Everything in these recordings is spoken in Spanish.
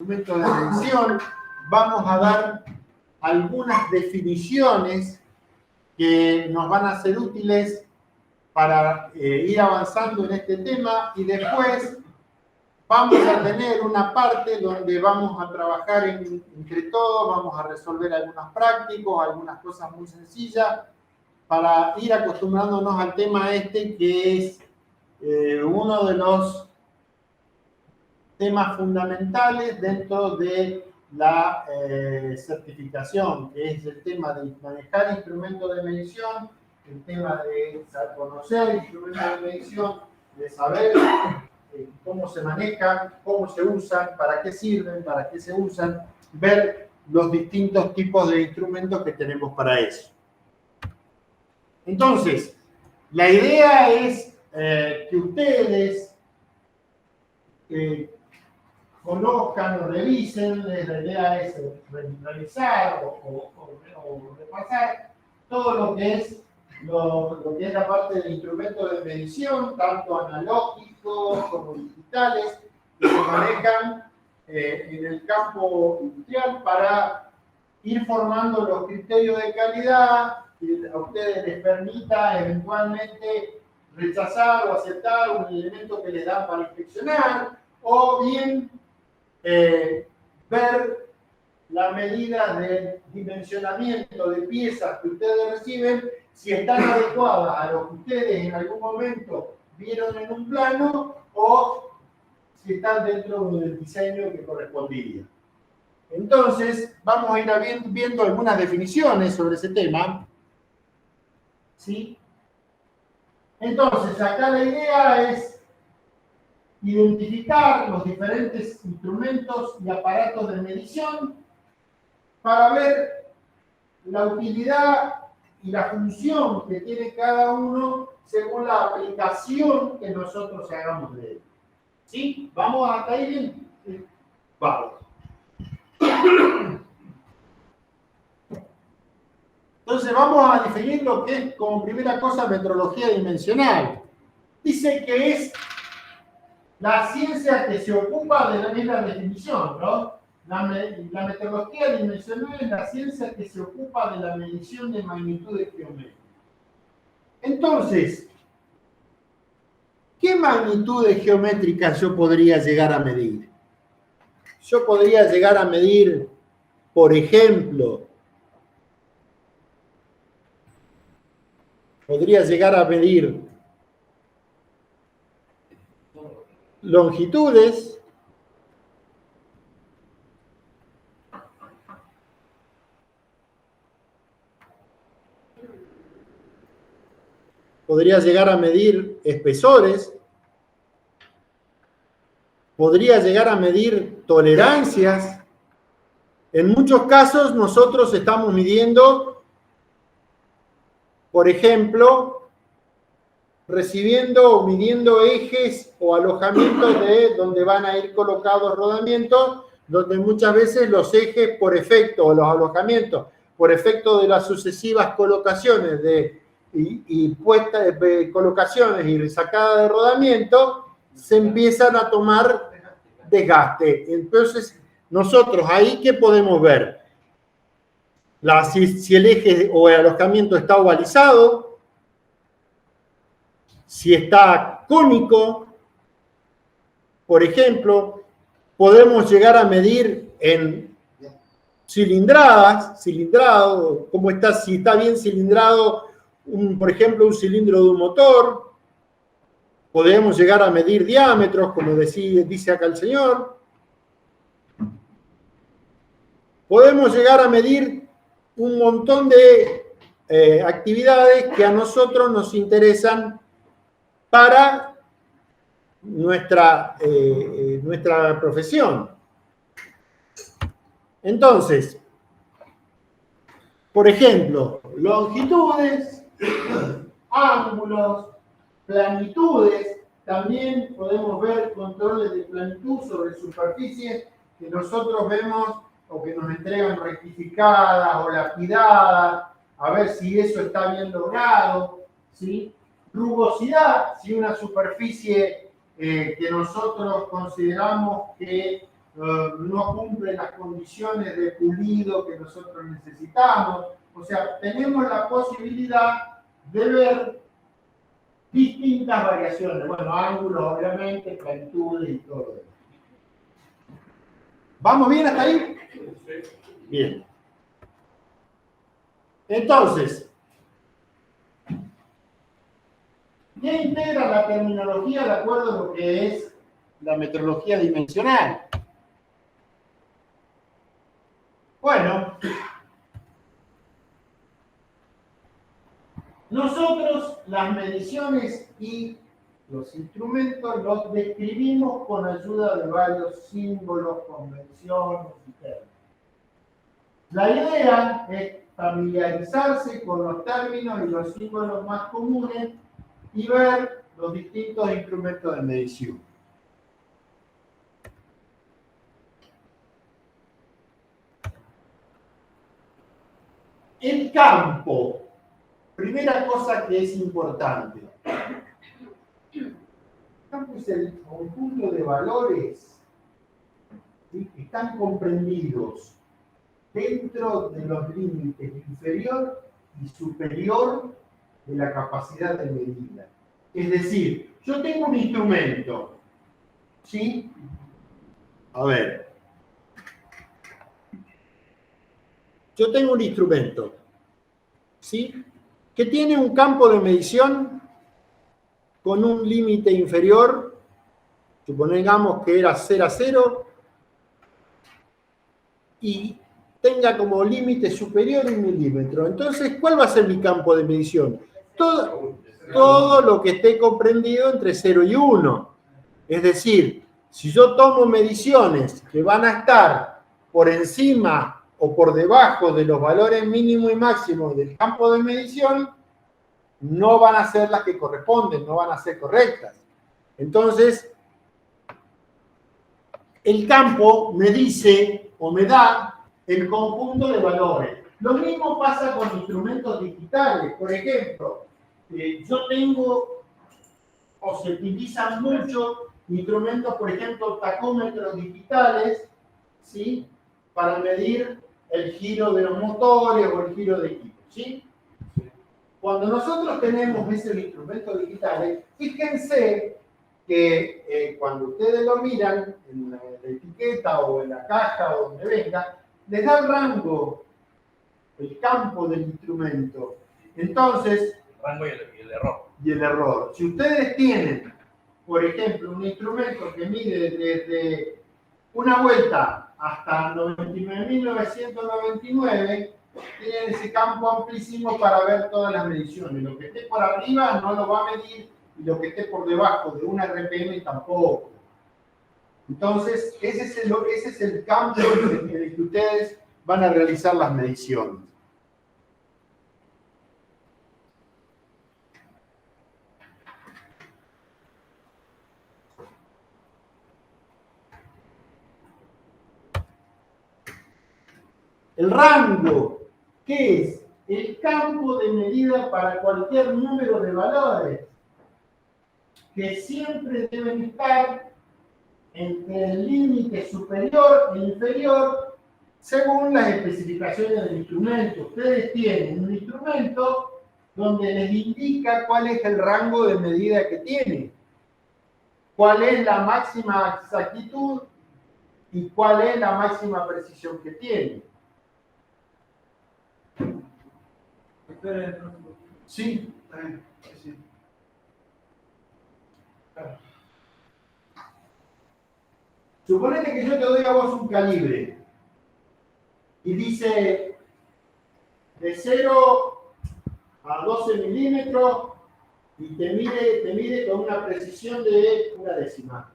Instrumento de medición, vamos a dar algunas definiciones que nos van a ser útiles para ir avanzando en este tema, y después vamos a tener una parte donde vamos a trabajar entre todos, vamos a resolver algunos prácticos, algunas cosas muy sencillas, para ir acostumbrándonos al tema este, que es uno de los temas fundamentales dentro de la certificación, que es el tema de manejar instrumentos de medición, el tema de conocer instrumentos de medición, de saber cómo se manejan, cómo se usan, para qué sirven, para qué se usan, ver los distintos tipos de instrumentos que tenemos para eso. Entonces, la idea es que ustedes conozcan o revisen, la idea es revisar o repasar todo lo que es la parte de instrumentos de medición, tanto analógicos como digitales, que se manejan en el campo industrial para ir formando los criterios de calidad que a ustedes les permita eventualmente rechazar o aceptar un elemento que les da para inspeccionar, o bien ver la medida de dimensionamiento de piezas que ustedes reciben, si están adecuadas a lo que ustedes en algún momento vieron en un plano, o si están dentro del diseño que correspondería. Entonces, vamos a ir viendo algunas definiciones sobre ese tema. ¿Sí? Entonces, acá la idea es identificar los diferentes instrumentos y aparatos de medición para ver la utilidad y la función que tiene cada uno según la aplicación que nosotros hagamos de él. ¿Sí? ¿Vamos hasta ahí bien? Sí. Vamos. Entonces vamos a definir lo que es como primera cosa metrología dimensional. Dice que es la ciencia que se ocupa de la misma definición, ¿no? La metrología dimensional es la ciencia que se ocupa de la medición de magnitudes geométricas. Entonces, ¿qué magnitudes geométricas yo podría llegar a medir? Yo podría llegar a medir, por ejemplo, longitudes, podría llegar a medir espesores, podría llegar a medir tolerancias. En muchos casos nosotros estamos midiendo, por ejemplo, recibiendo o midiendo ejes o alojamientos de donde van a ir colocados rodamientos, donde muchas veces los ejes por efecto, o los alojamientos, por efecto de las sucesivas colocaciones colocaciones y sacada de rodamiento, se empiezan a tomar desgaste. Entonces, nosotros ahí, ¿qué podemos ver? Si el eje o el alojamiento está ovalizado, si está cónico, por ejemplo, podemos llegar a medir en cilindrado, cómo está, si está bien cilindrado, por ejemplo, un cilindro de un motor. Podemos llegar a medir diámetros, como dice acá el señor. Podemos llegar a medir un montón de actividades que a nosotros nos interesan para nuestra profesión. Entonces, por ejemplo, longitudes, ángulos, planitudes, también podemos ver controles de planitud sobre superficies que nosotros vemos o que nos entregan rectificadas o lapidadas, a ver si eso está bien logrado, ¿sí? Rugosidad, si una superficie que nosotros consideramos que no cumplen las condiciones de pulido que nosotros necesitamos. O sea, tenemos la posibilidad de ver distintas variaciones. Bueno, ángulos, obviamente, plantitudes y todo eso. ¿Vamos bien hasta ahí? Bien. Entonces, ¿qué integra la terminología de acuerdo a lo que es la metrología dimensional? Bueno, nosotros las mediciones y los instrumentos los describimos con ayuda de varios símbolos, convenciones y términos. La idea es familiarizarse con los términos y los símbolos más comunes y ver los distintos instrumentos de medición. El campo, primera cosa que es importante. El campo es el conjunto de valores, ¿sí?, que están comprendidos dentro de los límites inferior y superior de la capacidad de medida. Es decir, yo tengo un instrumento, ¿sí? A ver. Yo tengo un instrumento, ¿sí?, que tiene un campo de medición con un límite inferior, supongamos que era 0 a 0, y tenga como límite superior 1 milímetro. Entonces, ¿cuál va a ser mi campo de medición? Todo lo que esté comprendido entre 0 y 1. Es decir, si yo tomo mediciones que van a estar por encima o por debajo de los valores mínimos y máximos del campo de medición, no van a ser las que corresponden, no van a ser correctas. Entonces, el campo me dice o me da el conjunto de valores. Lo mismo pasa con instrumentos digitales. Por ejemplo, yo tengo, o se utilizan mucho instrumentos, por ejemplo, tacómetros digitales, ¿sí?, para medir el giro de los motores o el giro de equipo, ¿sí? Cuando nosotros tenemos esos instrumentos digitales, fíjense que cuando ustedes lo miran en la etiqueta o en la caja o donde venga, les da el rango, el campo del instrumento. Entonces, el rango y el error. Y el error. Si ustedes tienen, por ejemplo, un instrumento que mide desde una vuelta hasta 99.999, tienen ese campo amplísimo para ver todas las mediciones. Lo que esté por arriba no lo va a medir, y lo que esté por debajo de una RPM tampoco. Entonces, ese es el campo en el que ustedes van a realizar las mediciones. El rango, ¿qué es? El campo de medida para cualquier número de valores, que siempre deben estar entre el límite superior e inferior según las especificaciones del instrumento. Ustedes tienen un instrumento donde les indica cuál es el rango de medida que tiene, cuál es la máxima exactitud y cuál es la máxima precisión que tiene. Sí. Sí. Suponete que yo te doy a vos un calibre y dice de 0 a 12 milímetros y te mide con una precisión de una décima.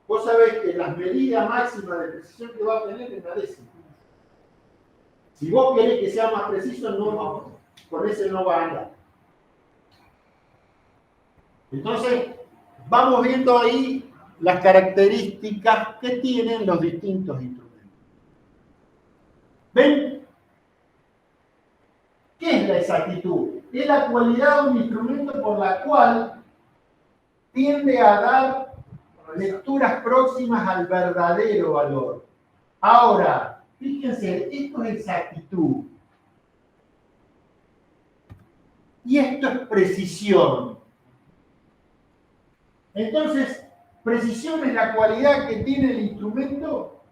Vos sabés que la medida máxima de precisión que va a tener es una décima. Si vos querés que sea más preciso, no, con ese no va a andar. Entonces, vamos viendo ahí las características que tienen los distintos instrumentos. ¿Ven? ¿Qué es la exactitud? Es la cualidad de un instrumento por la cual tiende a dar lecturas próximas al verdadero valor. Ahora, fíjense, esto es exactitud. Y esto es precisión. Entonces, precisión es la cualidad que tiene el instrumento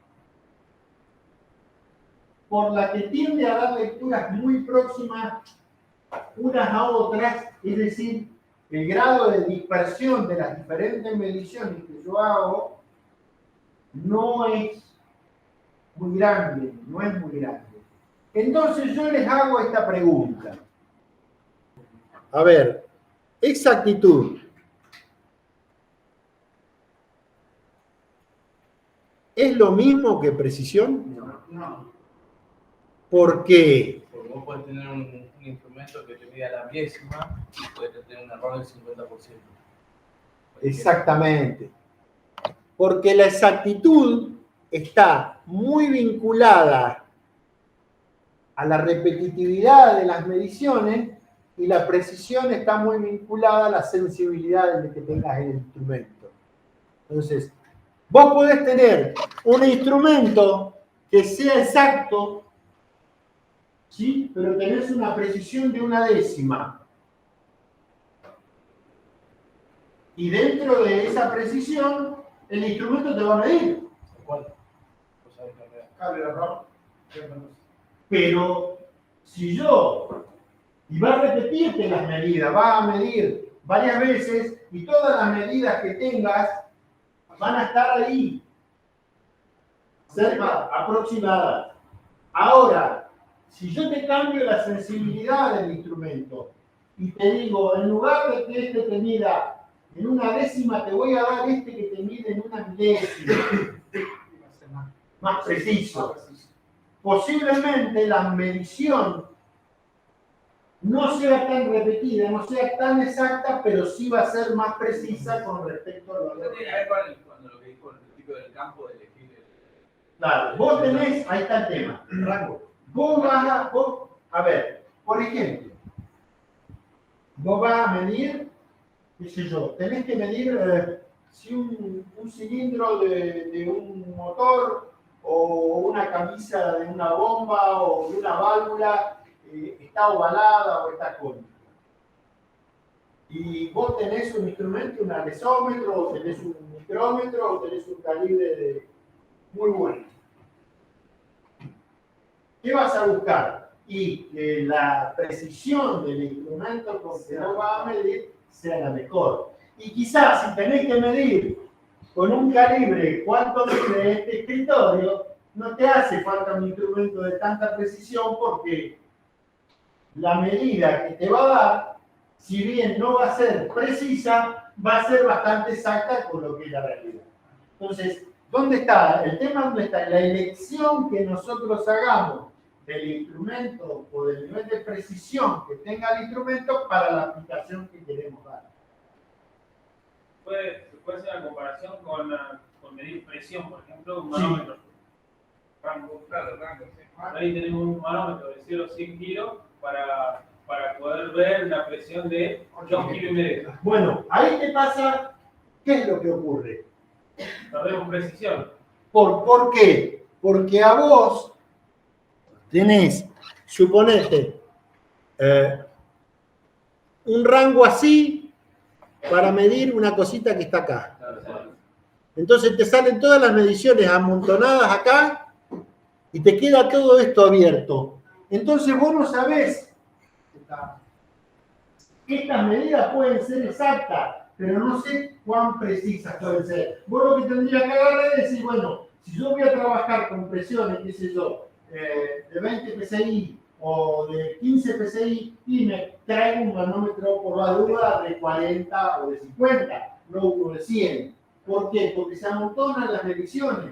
por la que tiende a dar lecturas muy próximas unas a otras, es decir, el grado de dispersión de las diferentes mediciones que yo hago no es muy grande, no es muy grande. Entonces yo les hago esta pregunta. A ver, exactitud. ¿Es lo mismo que precisión? No. ¿Por qué? Porque vos podés tener un instrumento que te mida la milésima y puedes tener un error del 50%. Exactamente. Porque la exactitud está muy vinculada a la repetitividad de las mediciones y la precisión está muy vinculada a la sensibilidad de que tengas el instrumento. Entonces, vos podés tener un instrumento que sea exacto, ¿sí? Pero tenés una precisión de una décima. Y dentro de esa precisión, el instrumento te va a medir. ¿Cuál? Pero si yo, y va a repetirte las medidas, va a medir varias veces y todas las medidas que tengas van a estar ahí, cerca, aproximadas. Ahora, si yo te cambio la sensibilidad del instrumento y te digo, en lugar de que este te mida en una décima, te voy a dar este que te mide en una milésima, más preciso. Posiblemente la medición no sea tan repetida, no sea tan exacta, pero sí va a ser más precisa con respecto al valor. Tiene que ver con lo que dijo el principio del campo de elegir. Claro, vos tenés, ahí está el tema, rango. Vos vas a ver, por ejemplo, vos vas a medir, qué sé yo, tenés que medir si un cilindro de un motor o una camisa de una bomba o de una válvula está ovalada o está cónica. Y vos tenés un instrumento, un anesómetro, o tenés un micrómetro, o tenés un calibre muy bueno. ¿Qué vas a buscar? Y que la precisión del instrumento con que vos vas a medir sea la mejor. Y quizás si tenés que medir con un calibre cuánto mide este escritorio, no te hace falta un instrumento de tanta precisión porque la medida que te va a dar, si bien no va a ser precisa, va a ser bastante exacta con lo que es la realidad. Entonces, ¿dónde está? El tema dónde está, la elección que nosotros hagamos del instrumento o del nivel de precisión que tenga el instrumento para la aplicación que queremos dar. Puede ser una comparación con medir presión, por ejemplo, un manómetro. Rango, claro, rango. Sí. Ahí tenemos un manómetro de 0 a 100 kilos para poder ver la presión de 2,5 kilos. Bueno, ahí te pasa, ¿qué es lo que ocurre? Perdemos precisión. ¿Por qué? Porque a vos tenés, suponete, un rango así para medir una cosita que está acá. Entonces te salen todas las mediciones amontonadas acá y te queda todo esto abierto. Entonces vos no sabés que estas medidas pueden ser exactas, pero no sé cuán precisas pueden ser. Vos lo que tendrías que agarrar es decir, bueno, si yo voy a trabajar con presiones, qué sé yo, de 20 PSI o de 15 PSI y me traigo un manómetro por la duda de 40 o de 50, no uno de 100. ¿Por qué? Porque se amontonan las mediciones.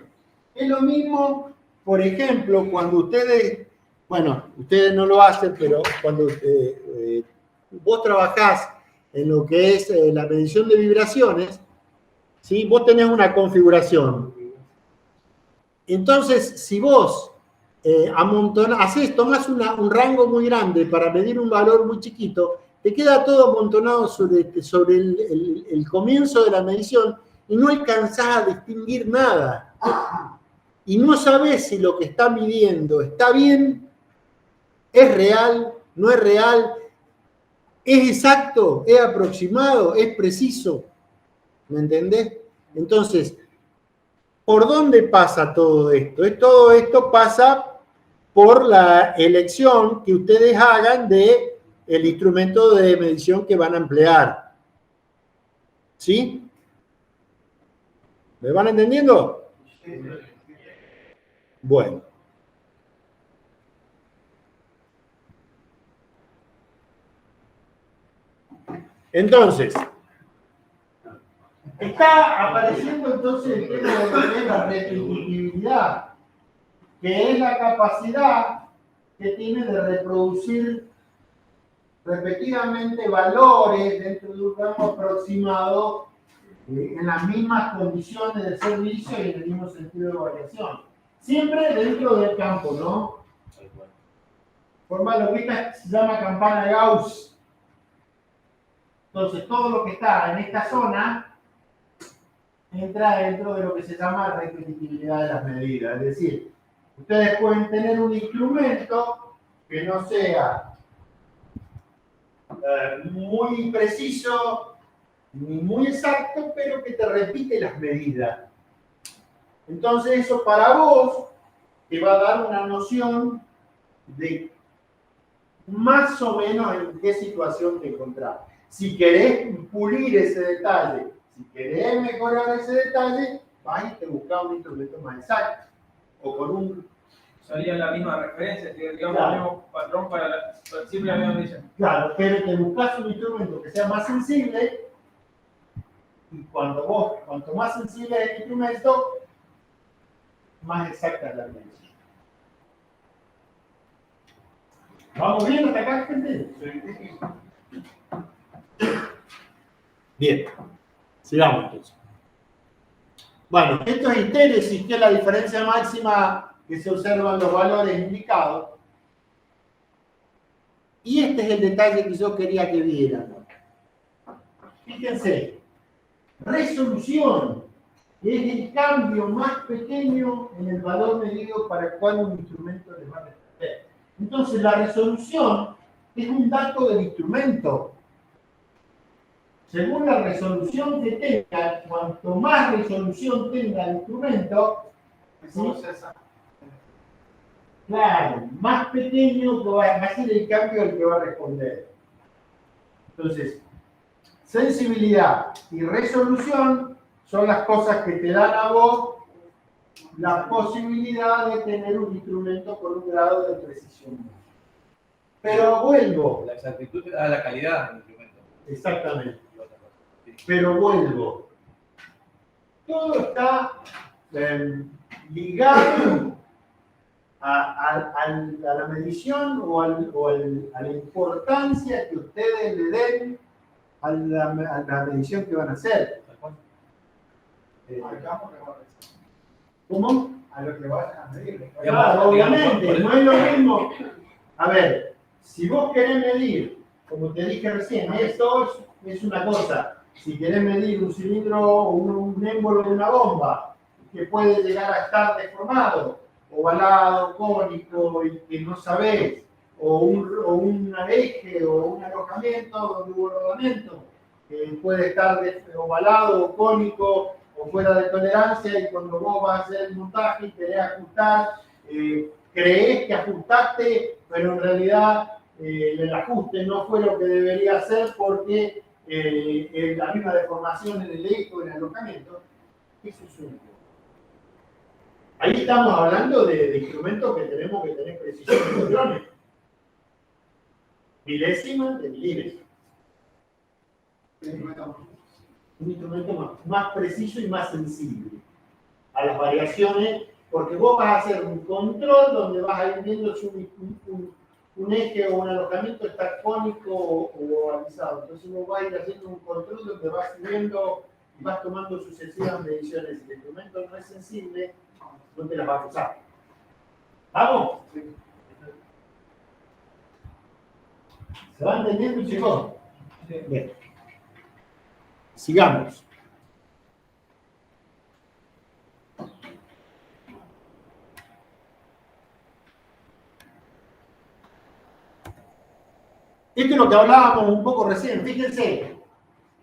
Es lo mismo, por ejemplo, cuando ustedes, bueno, ustedes no lo hacen, pero cuando vos trabajás en lo que es la medición de vibraciones, ¿sí? Vos tenés una configuración. Entonces, si vos tomás un rango muy grande para medir un valor muy chiquito, te queda todo amontonado sobre el comienzo de la medición y no alcanzás a distinguir nada. Y no sabés si lo que está midiendo está bien, es real, no es real, es exacto, es aproximado, es preciso. ¿Me entendés? Entonces, ¿por dónde pasa todo esto? Todo esto pasa por la elección que ustedes hagan de el instrumento de medición que van a emplear. ¿Sí? ¿Me van entendiendo? Bueno. Entonces, está apareciendo entonces el tema de lo que es la repetibilidad, que es la capacidad que tiene de reproducir repetidamente valores dentro de un rango aproximado en las mismas condiciones de servicio y en el mismo sentido de variación. Siempre dentro del campo, ¿no? Forma lo que se llama campana de Gauss. Entonces, todo lo que está en esta zona entra dentro de lo que se llama repetitividad de las medidas. Es decir, ustedes pueden tener un instrumento que no sea muy preciso ni muy exacto, pero que te repite las medidas. Entonces, eso para vos te va a dar una noción de más o menos en qué situación te encontrás. Si querés pulir ese detalle, si querés mejorar ese detalle, vas y te buscas un instrumento más exacto. O con un... Sería la misma referencia, digamos, Claro. el mismo patrón para siempre la misma medición. Claro, pero te buscas un instrumento que sea más sensible, y cuanto más sensible es el instrumento, más exacta es la medición. ¿Vamos bien hasta acá, gente? Sí. Bien, sigamos entonces. Bueno, esto es histéresis, que es la diferencia máxima que se observa en los valores indicados. Y este es el detalle que yo quería que vieran. Fíjense, resolución, que es el cambio más pequeño en el valor medido para el cual un instrumento le va a responder. Entonces, la resolución es un dato del instrumento. Según la resolución que tenga, cuanto más resolución tenga el instrumento, ¿sí? Claro, más pequeño va a ser el cambio al que va a responder. Entonces, sensibilidad y resolución son las cosas que te dan a vos la posibilidad de tener un instrumento con un grado de precisión. Pero vuelvo. La exactitud te da la calidad del instrumento. Exactamente. Pero vuelvo. Todo está ligado a la medición o a la importancia que ustedes le den a la medición que van a hacer. ¿Cómo? A lo que vayan a medir. Claro, obviamente, no es lo mismo. A ver, si vos querés medir, como te dije recién, esto es una cosa. Si querés medir un cilindro o un émbolo de una bomba, que puede llegar a estar deformado, ovalado, cónico, y que no sabés, o un eje o un alojamiento donde hubo rodamiento, que puede estar ovalado o cónico o fuera de tolerancia, y cuando vos vas a hacer el montaje y querés ajustar, creés que ajustaste, pero en realidad el ajuste no fue lo que debería hacer porque la misma deformación en el eje o en el alojamiento. Eso es un... Ahí estamos hablando de instrumentos que tenemos que tener precisión de patrones. Milésimas de milímetros. Un instrumento más preciso y más sensible a las variaciones, porque vos vas a hacer un control donde vas a ir viendo si un eje o un alojamiento está cónico o ovalizado. Entonces vos vas a ir haciendo un control donde vas viendo y vas tomando sucesivas mediciones. Si el instrumento no es sensible, no te las vas a usar. ¿Vamos? ¿Se va entendiendo, chicos? Bien. Sigamos. Esto es lo que hablábamos un poco recién. Fíjense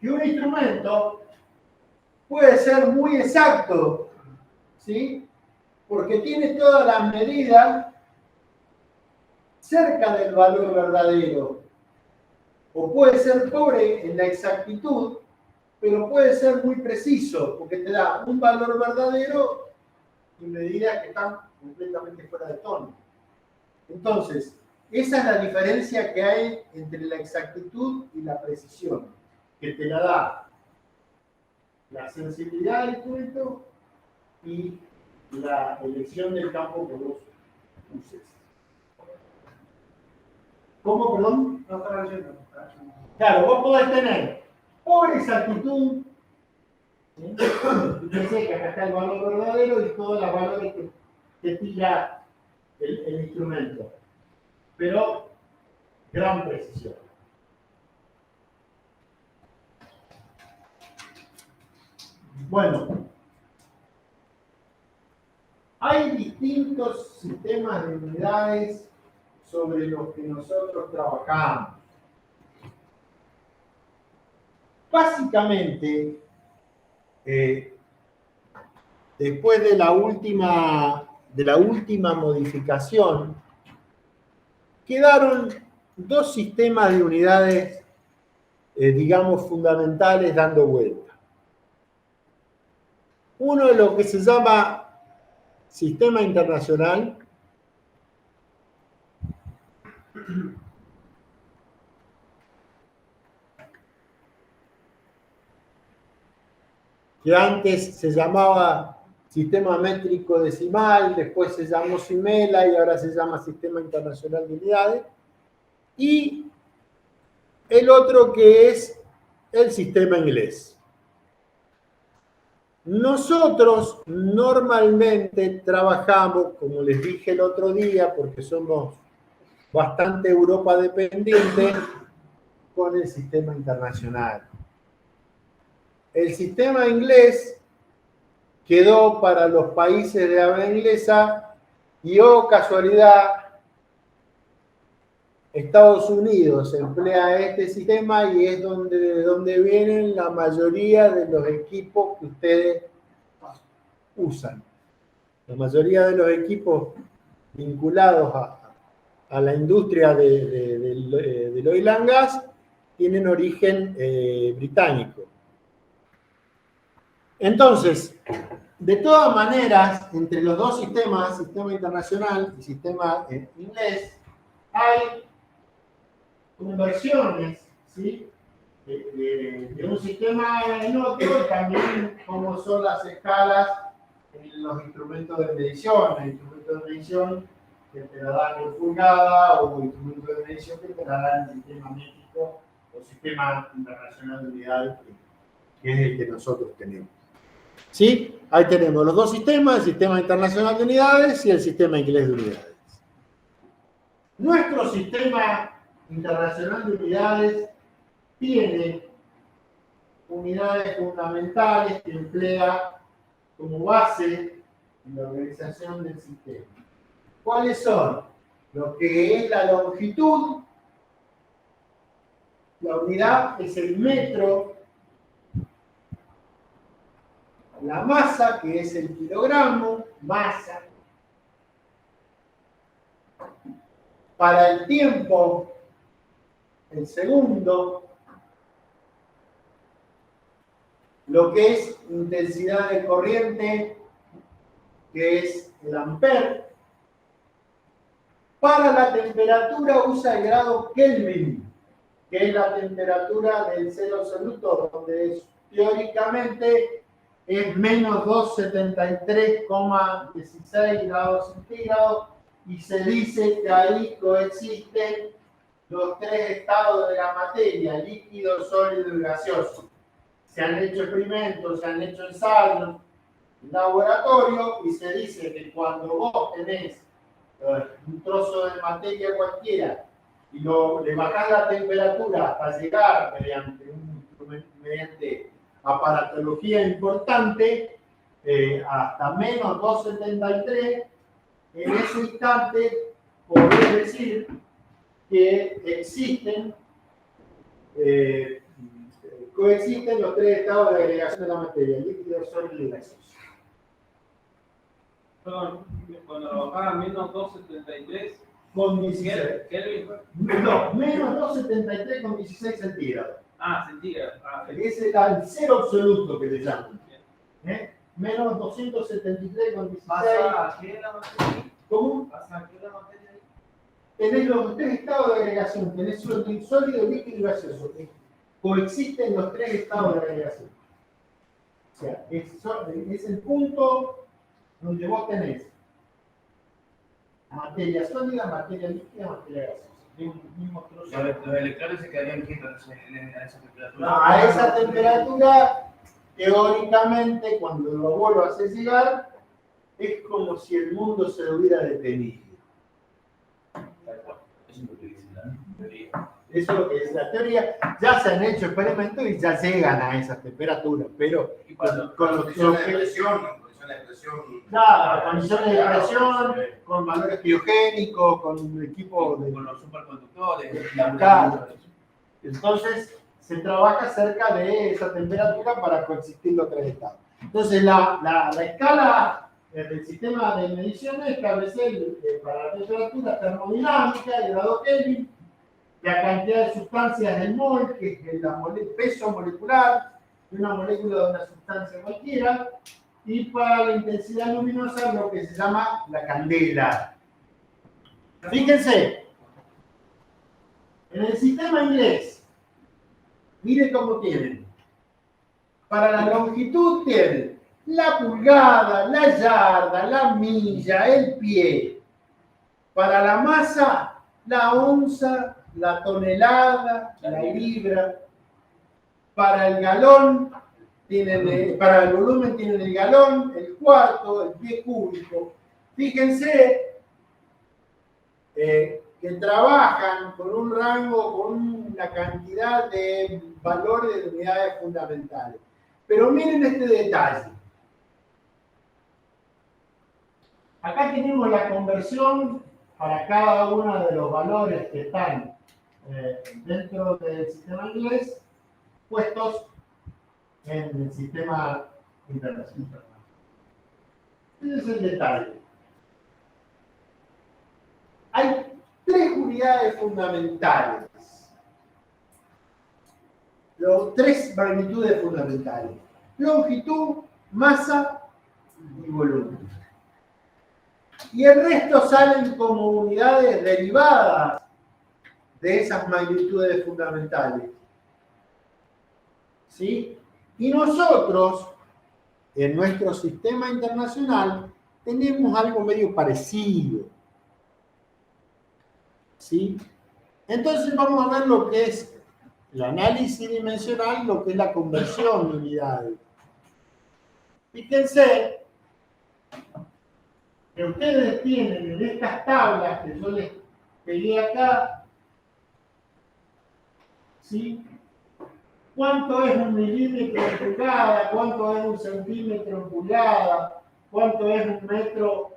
que un instrumento puede ser muy exacto, ¿sí? Porque tiene todas las medidas cerca del valor verdadero. O puede ser pobre en la exactitud, pero puede ser muy preciso, porque te da un valor verdadero y medidas que están completamente fuera de tono. Entonces, esa es la diferencia que hay entre la exactitud y la precisión, que te la da la sensibilidad del instrumento y la elección del campo que vos uses. ¿Cómo, perdón? No estaba leyendo. Claro, vos podés tener pobre exactitud, ¿sí? Fíjense que acá está el valor verdadero y todos los valores que tira el instrumento, pero gran precisión. Bueno, hay distintos sistemas de unidades sobre los que nosotros trabajamos. Básicamente, después de la última modificación, quedaron dos sistemas de unidades, digamos, fundamentales dando vuelta. Uno es lo que se llama Sistema Internacional, que antes se llamaba Sistema Métrico Decimal, después se llamó SIMELA y ahora se llama Sistema Internacional de Unidades. Y el otro que es el sistema inglés. Nosotros normalmente trabajamos, como les dije el otro día, porque somos bastante Europa dependientes, con el sistema internacional. El sistema inglés quedó para los países de habla inglesa y, oh casualidad, Estados Unidos emplea este sistema y es de donde vienen la mayoría de los equipos que ustedes usan. La mayoría de los equipos vinculados a la industria del oil and gas tienen origen británico. Entonces, de todas maneras, entre los dos sistemas, sistema internacional y sistema inglés, hay conversiones, ¿sí? de un sistema en otro, y también cómo son las escalas en los instrumentos de medición. El instrumento de medición que te la dan en pulgada, o instrumento de medición que te la dan en sistema métrico o sistema internacional de unidades, que es el que nosotros tenemos. ¿Sí? Ahí tenemos los dos sistemas, el sistema internacional de unidades y el sistema inglés de unidades. Nuestro sistema internacional de unidades tiene unidades fundamentales que emplea como base en la organización del sistema. ¿Cuáles son? Lo que es la longitud, la unidad es el metro, la masa, que es el kilogramo, masa. Para el tiempo, el segundo. Lo que es intensidad de corriente, que es el ampere. Para la temperatura usa el grado Kelvin, que es la temperatura del cero absoluto, donde teóricamente es menos 273,16 grados centígrados, y se dice que ahí coexisten los tres estados de la materia, líquido, sólido y gaseoso. Se han hecho experimentos, se han hecho ensayos en laboratorio, y se dice que cuando vos tenés un trozo de materia cualquiera y le bajás la temperatura hasta llegar mediante aparatología importante hasta menos 273, en ese instante podés decir que existen coexisten los tres estados de agregación de la materia, líquido, sólido y gaseoso. Perdón, cuando lo bajaba a menos 273 Con 16. Kelvin. No, menos 273 con 16 centígrados. Ah, centígrados. Ese es el cero absoluto que le llaman. Menos 273 con 16. ¿Pasa a qué la materia? ¿Cómo? ¿Pasa a qué la materia? Tenés los tres estados de agregación. Tenés sólido, líquido y gaseoso. Coexisten los tres estados de agregación. O sea, es el punto donde vos tenés materia sólida, materia líquida, materia gaseosa. Mismo trozo. Los electrones se quedarían quietos a esa temperatura. No, a esa temperatura, teóricamente, cuando lo vuelvo a hacer llegar, es como si el mundo se hubiera detenido. Eso es lo que dice la teoría. Eso es lo que es la teoría. Ya se han hecho experimentos y ya llegan a esas temperaturas, pero con los claro, condiciones de presión, con valores biogénicos, con equipos de... Con los superconductores. Claro. Entonces, se trabaja cerca de esa temperatura para coexistir los tres estados. Entonces, la escala del sistema de mediciones establece para la temperatura termodinámica, el grado Kelvin, la cantidad de sustancias del mol, que es el peso molecular de una molécula de una sustancia cualquiera, y para la intensidad luminosa lo que se llama la candela. Fíjense, en el sistema inglés, mire cómo tienen. Para la longitud tienen la pulgada, la yarda, la milla, el pie. Para la masa, la onza, la tonelada, la libra. Para el galón, para el volumen tienen el galón, el cuarto, el pie cúbico. Fíjense que trabajan con un rango, con una cantidad de valores de unidades fundamentales. Pero miren este detalle. Acá tenemos la conversión para cada uno de los valores que están dentro del sistema inglés, puestos en el sistema internacional. Ese es el detalle. Hay tres unidades fundamentales. Tres magnitudes fundamentales. Longitud, masa y volumen. Y el resto salen como unidades derivadas de esas magnitudes fundamentales. ¿Sí? Y nosotros, en nuestro sistema internacional, tenemos algo medio parecido. ¿Sí? Entonces vamos a ver lo que es el análisis dimensional, lo que es la conversión de unidades. Fíjense que ustedes tienen en estas tablas que yo les pegué acá, ¿sí? ¿Cuánto es un milímetro en pulgada? ¿Cuánto es un centímetro en pulgada? ¿Cuánto es un metro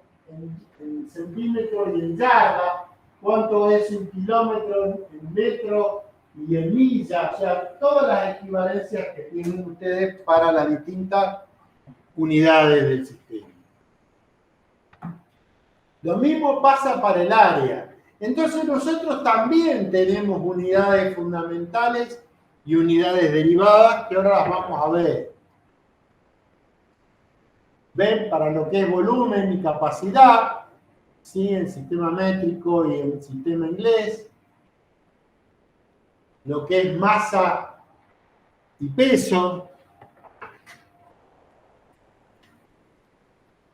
en centímetro y en yarda? ¿Cuánto es un kilómetro en metro y en milla? O sea, todas las equivalencias que tienen ustedes para las distintas unidades del sistema. Lo mismo pasa para el área. Entonces nosotros también tenemos unidades fundamentales y unidades derivadas que ahora las vamos a ver. ¿Ven? Para lo que es volumen y capacidad, ¿sí? El sistema métrico y el sistema inglés. Lo que es masa y peso.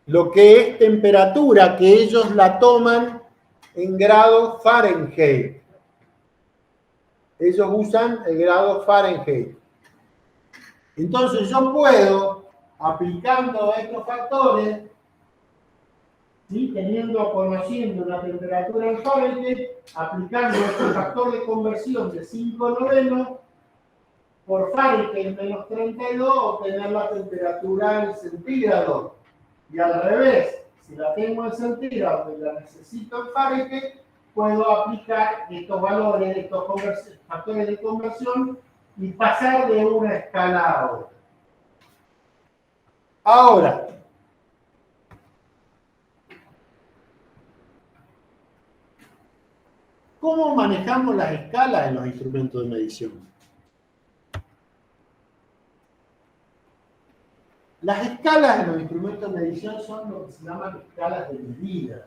Lo que es temperatura, que ellos la toman en grado Fahrenheit. Ellos usan el grado Fahrenheit. Entonces yo puedo, aplicando estos factores, ¿sí? Conociendo una temperatura en Fahrenheit, aplicando este factor de conversión de 5/9 por Fahrenheit menos 32, obtener la temperatura en centígrados. Y al revés, si la tengo en centígrados y la necesito en Fahrenheit, puedo aplicar estos valores, estos factores de conversión y pasar de una escala a otra. Ahora, ¿cómo manejamos las escalas en los instrumentos de medición? Las escalas en los instrumentos de medición son lo que se llaman escalas de medida.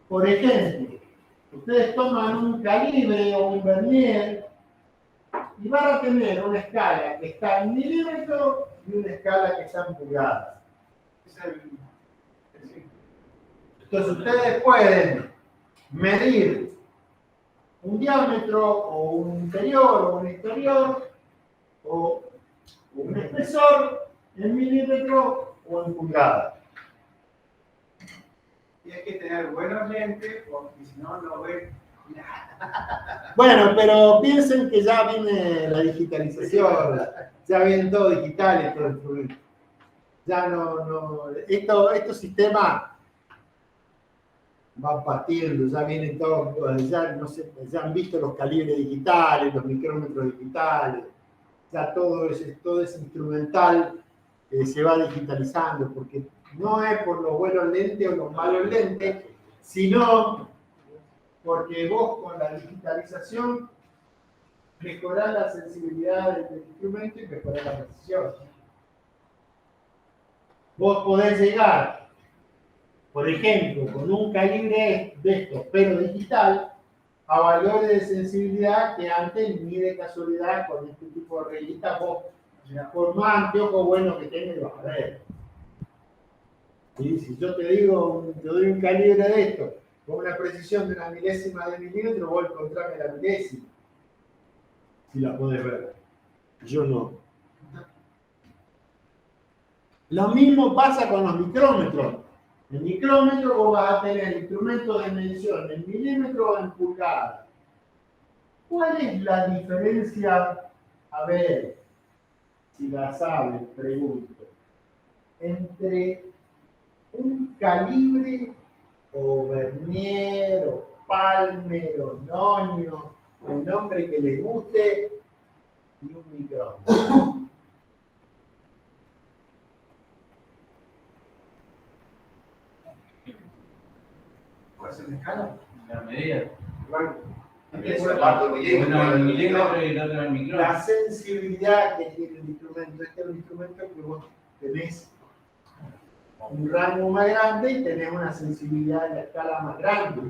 Por ejemplo, ustedes toman un calibre o un vernier y van a tener una escala que está en milímetros y una escala que está en pulgadas. Entonces ustedes pueden medir un diámetro o un interior o un exterior o un espesor en milímetros o en pulgadas. Y hay que tener buenos lentes porque si no, no ven nada. Bueno, pero piensen que ya viene la digitalización, ya viene todo digital y todo el fluido. Ya estos sistemas van partiendo, ya vienen todos, ya, no sé, ya han visto los calibres digitales, los micrómetros digitales, ya todo ese instrumental se va digitalizando, porque no es por los buenos lentes o los malos lentes, sino porque vos con la digitalización mejorás la sensibilidad del instrumento y mejorás la precisión. Vos podés llegar, por ejemplo, con un calibre de estos, pero digital, a valores de sensibilidad que antes ni de casualidad con este tipo de revistas vos, por más anteojo bueno que tengas, vas a ver. ¿Sí? Si yo te digo, te doy un calibre de esto, con una precisión de una milésima de milímetro, vos encontrarme la milésima. Si la podés ver. Yo no. Lo mismo pasa con los micrómetros. El micrómetro vos vas a tener instrumentos de medición en milímetros o en pulgadas. ¿Cuál es la diferencia? A ver, si la saben, pregunto. Entre un calibre o vernier o palmer o nonio, el nombre que les guste, y un micrómetro. ¿Cuál es la escala? La medida. Bueno, Uno en milímetro y el otro en micrómetro. La sensibilidad que tiene el instrumento. Este es un instrumento que vos tenés un rango más grande y tenés una sensibilidad en la escala más grande.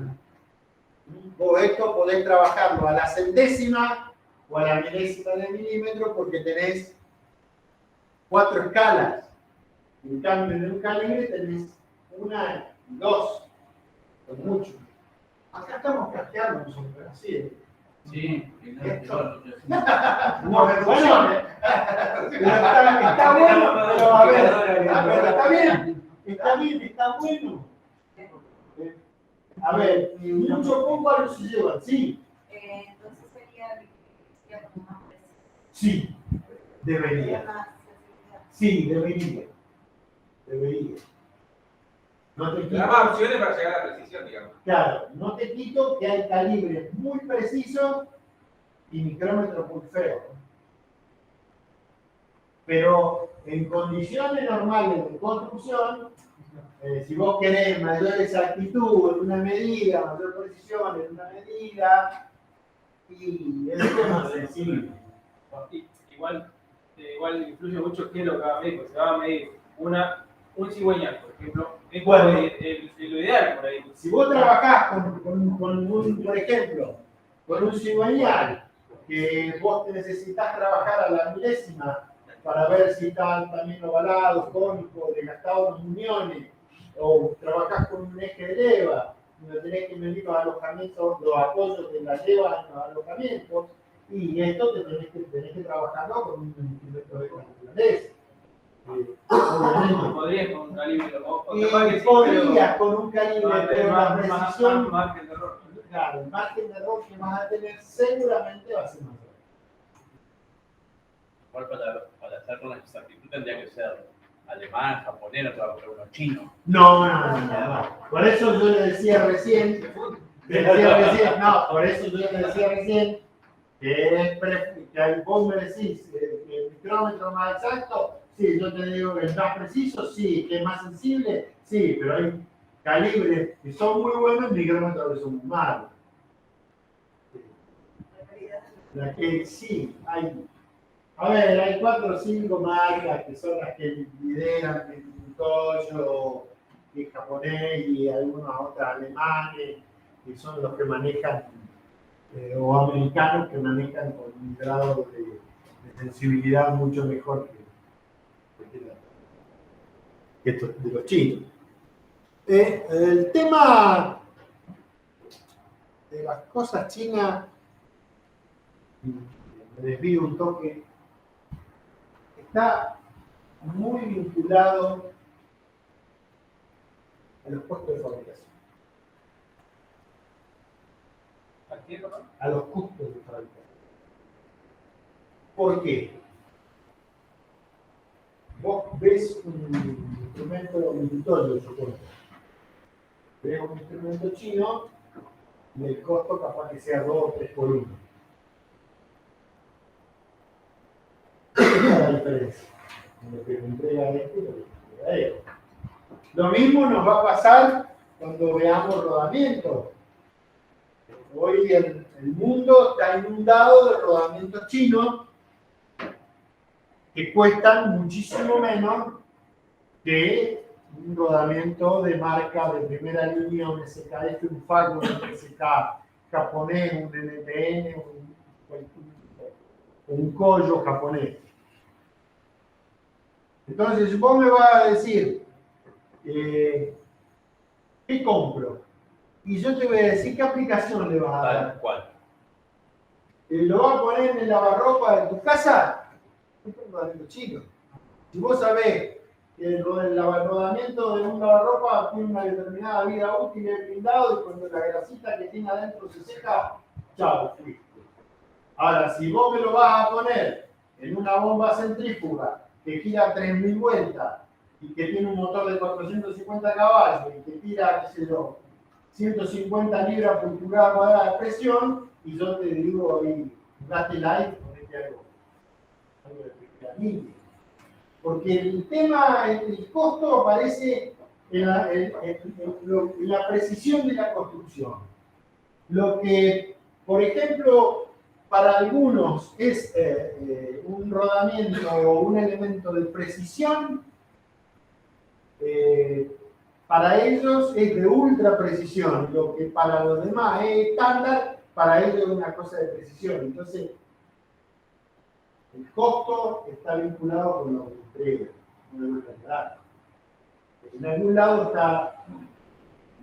Vos esto podés trabajarlo a la centésima o a la milésima de milímetro porque tenés 4 escalas. En cambio, en un calibre tenés 1 y 2, con mucho. Acá estamos casqueando nosotros, así. Sí, Esto. No, Bueno, está bueno, pero a ver, está bien, está bueno. A ver, mucho poco a lo se llevan, sí. Entonces sería como más preciso. Sí, debería. Más sensibilidad. Sí, debería. No te las quito, más opciones para llegar a la precisión, digamos. claro, no te quito que hay calibres muy precisos y micrómetros muy feos. Pero en condiciones normales de construcción, si vos querés mayor exactitud en una medida, mayor precisión en una medida, y eso es más sensible. Igual influye mucho qué es lo que va a medir, porque se va a medir un cigüeñal, por ejemplo, es Bueno. lo ideal por ahí. Si vos trabajás con un, por ejemplo, con un cigüeñal, que vos te necesitas trabajar a la milésima para ver si están también ovalados, cónicos, desgastados los uniones, o trabajás con un eje de leva, donde tenés que medir los alojamientos, los apoyos de la leva en los alojamientos, y esto tenés que trabajarlo con un instrumento de esta naturaleza. Obviamente. Podrías con un calibre, o Y capaz que sí, podrías con un calibre, pero pero la más precisión, margen de error. claro, el margen de error que vas a tener seguramente va a ser mayor. Igual para hacer con exactitud tendría que ser alemán, japonés, no te vas a poner uno chino. No. Por eso yo le decía recién, por eso yo le decía recién que vos me decís que el micrómetro más exacto, sí, yo te digo que es más preciso, sí, que es más sensible, sí, pero hay calibres que son muy buenos y micrómetros que son muy malos. La que sí, hay. A ver, hay 4 o 5 marcas que son las que lideran el Toyo, que es japonés, y algunas otras alemanes, que son los que manejan, o americanos que manejan con un grado de sensibilidad mucho mejor que estos de los chinos. El tema de las cosas chinas, me desvío un toque, está muy vinculado a los costos de fabricación. ¿A quién, no? A los costos de fabricación. ¿Por qué? Vos ves un instrumento minitorio, supongo. Ves un instrumento chino y el costo capaz que sea 2 o 3 por 1. ¿Cuál es la diferencia? Lo que me entrega este y lo que me entrega este. Lo mismo nos va a pasar cuando veamos rodamientos. Hoy el mundo está inundado de rodamientos chinos que cuestan muchísimo menos que un rodamiento de marca de primera línea, un SKF, un Fago, un SK japonés, un NTN, un Koyo japonés. Entonces, vos me vas a decir, ¿qué compro? Y yo te voy a decir qué aplicación le vas a dar. Tal cual. ¿Lo vas a poner en el lavarropa de tu casa? Es un rodamiento chino. Si vos sabés que el rodamiento de un lavarropa tiene una determinada vida útil, es blindado, y cuando la grasita que tiene adentro se seca, chao, fuiste. Ahora, si vos me lo vas a poner en una bomba centrífuga que gira 3000 vueltas y que tiene un motor de 450 caballos y que tira, qué sé yo, 150 libras por pulgada cuadrada de presión, y yo te digo ahí, date like, ponete algo de anillo. Porque el tema, el costo aparece en la precisión de la construcción. Lo que, por ejemplo, para algunos es un rodamiento o un elemento de precisión, para ellos es de ultra precisión. Lo que para los demás es estándar, para ellos es una cosa de precisión. Entonces, el costo está vinculado con lo que entrega, con la calidad. En algún lado está,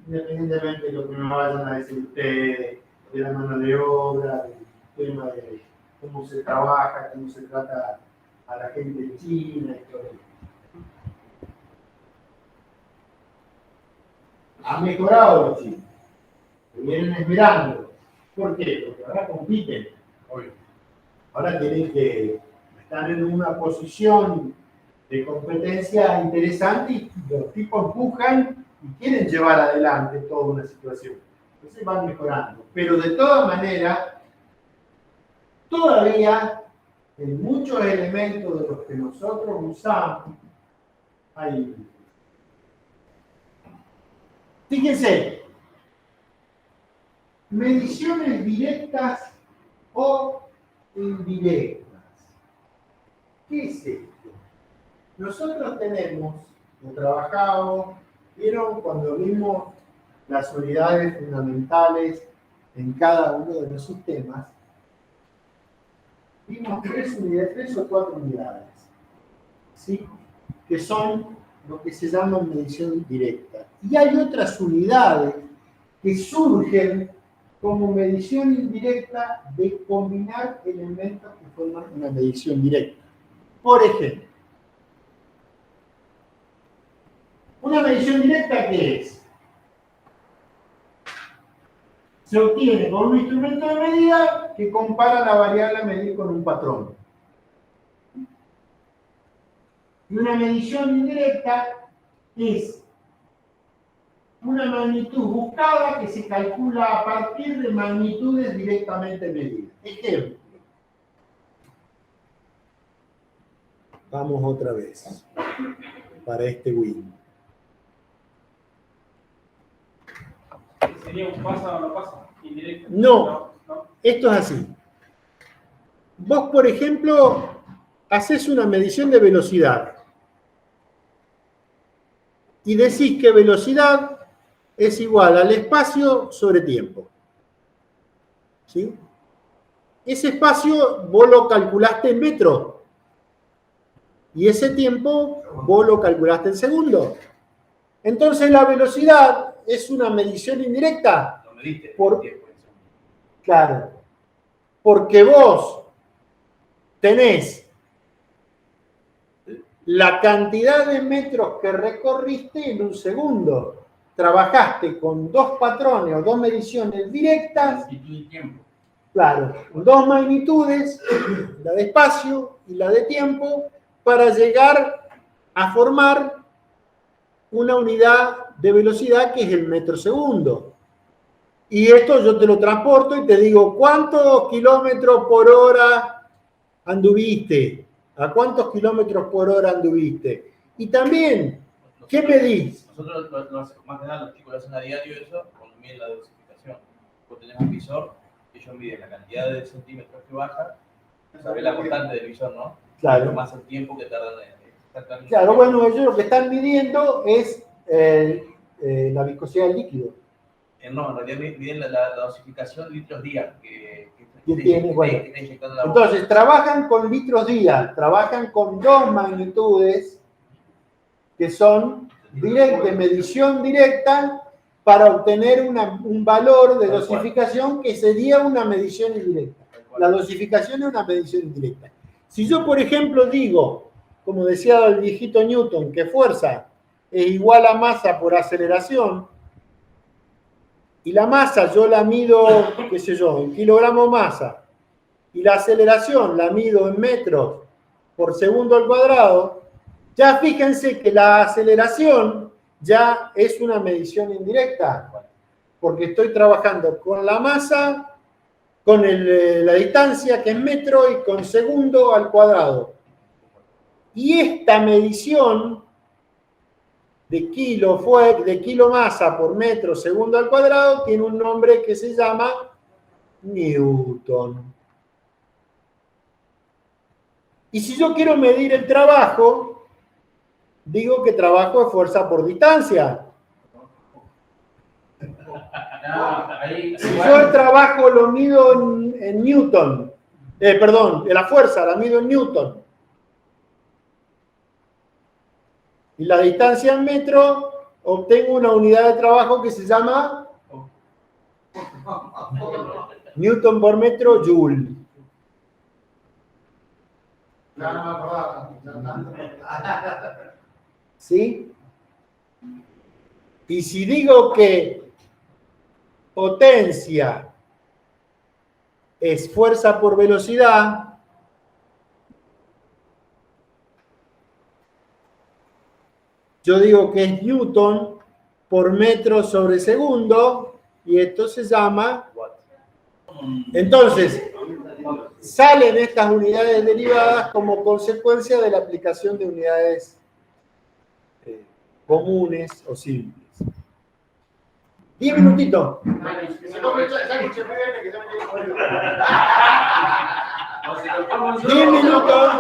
independientemente de lo que me vayan a decir ustedes, de la mano de obra, del tema de cómo se trabaja, cómo se trata a la gente de China y todo eso. Han mejorado los chinos, se vienen esmerando. ¿Por qué? Porque ahora compiten. Ahora tienen que estar en una posición de competencia interesante y los tipos empujan y quieren llevar adelante toda una situación. Entonces van mejorando. Pero de todas maneras, todavía en muchos elementos de los que nosotros usamos hay. Fíjense, mediciones directas o indirectas. ¿Qué es esto? Nosotros tenemos, lo trabajamos, vieron cuando vimos las unidades fundamentales en cada uno de los sistemas, vimos 3 o 4 unidades, ¿sí? Que son lo que se llama medición directa. Y hay otras unidades que surgen como medición indirecta de combinar elementos que forman una medición directa. Por ejemplo, una medición directa, ¿qué es? Se obtiene con un instrumento de medida que compara la variable a medir con un patrón. Y una medición indirecta es una magnitud buscada que se calcula a partir de magnitudes directamente medidas. Ejemplo. Vamos otra vez para este win. ¿Sería un pasa o no pasa? Indirecto. No. No. Esto es así. Vos, por ejemplo, haces una medición de velocidad y decís que velocidad es igual al espacio sobre tiempo. ¿Sí? Ese espacio vos lo calculaste en metros y ese tiempo vos lo calculaste en segundos. Entonces la velocidad es una medición indirecta. Lo mediste Por- tiempo. Claro, porque vos tenés la cantidad de metros que recorriste en un segundo. Trabajaste con dos patrones o dos mediciones directas, Magnitud y tiempo. claro, dos magnitudes, la de espacio y la de tiempo, para llegar a formar una unidad de velocidad que es el metro segundo. Y esto yo te lo transporto y te digo, ¿cuántos kilómetros por hora anduviste? ¿A cuántos kilómetros por hora anduviste? Y también, ¿qué medís? Nosotros lo hacemos, más que nada los chicos lo hacen a diario eso, cuando miden la dosificación. Vos tenés un visor, ellos miden la cantidad de centímetros que baja, sabés la constante del visor, ¿no? Claro. Más el tiempo que tardan en... Claro, bueno, ellos lo que están midiendo es la viscosidad del líquido. No, en realidad miden la dosificación litros día que tiene, bueno. que está inyectando la Entonces, trabajan con litros día, trabajan con dos magnitudes que son de medición directa para obtener un valor de dosificación que sería una medición indirecta. La dosificación es una medición indirecta. Si yo, por ejemplo, digo, como decía el viejito Newton, que fuerza es igual a masa por aceleración, y la masa yo la mido, qué sé yo, en kilogramos masa, y la aceleración la mido en metros por segundo al cuadrado, ya fíjense que la aceleración ya es una medición indirecta, porque estoy trabajando con la masa, con la distancia que es metro y con segundo al cuadrado. Y esta medición de kilo masa por metro segundo al cuadrado tiene un nombre que se llama Newton. Y si yo quiero medir el trabajo, digo que trabajo es fuerza por distancia. Si yo el trabajo lo mido en Newton, la fuerza la mido en Newton, y la distancia en metro, obtengo una unidad de trabajo que se llama Newton por metro, Joule. ¿Sí? Y si digo que potencia es fuerza por velocidad, yo digo que es Newton por metro sobre segundo, y esto se llama... Entonces, salen estas unidades derivadas como consecuencia de la aplicación de unidades comunes o simples. 10 minutitos. 10 minutos.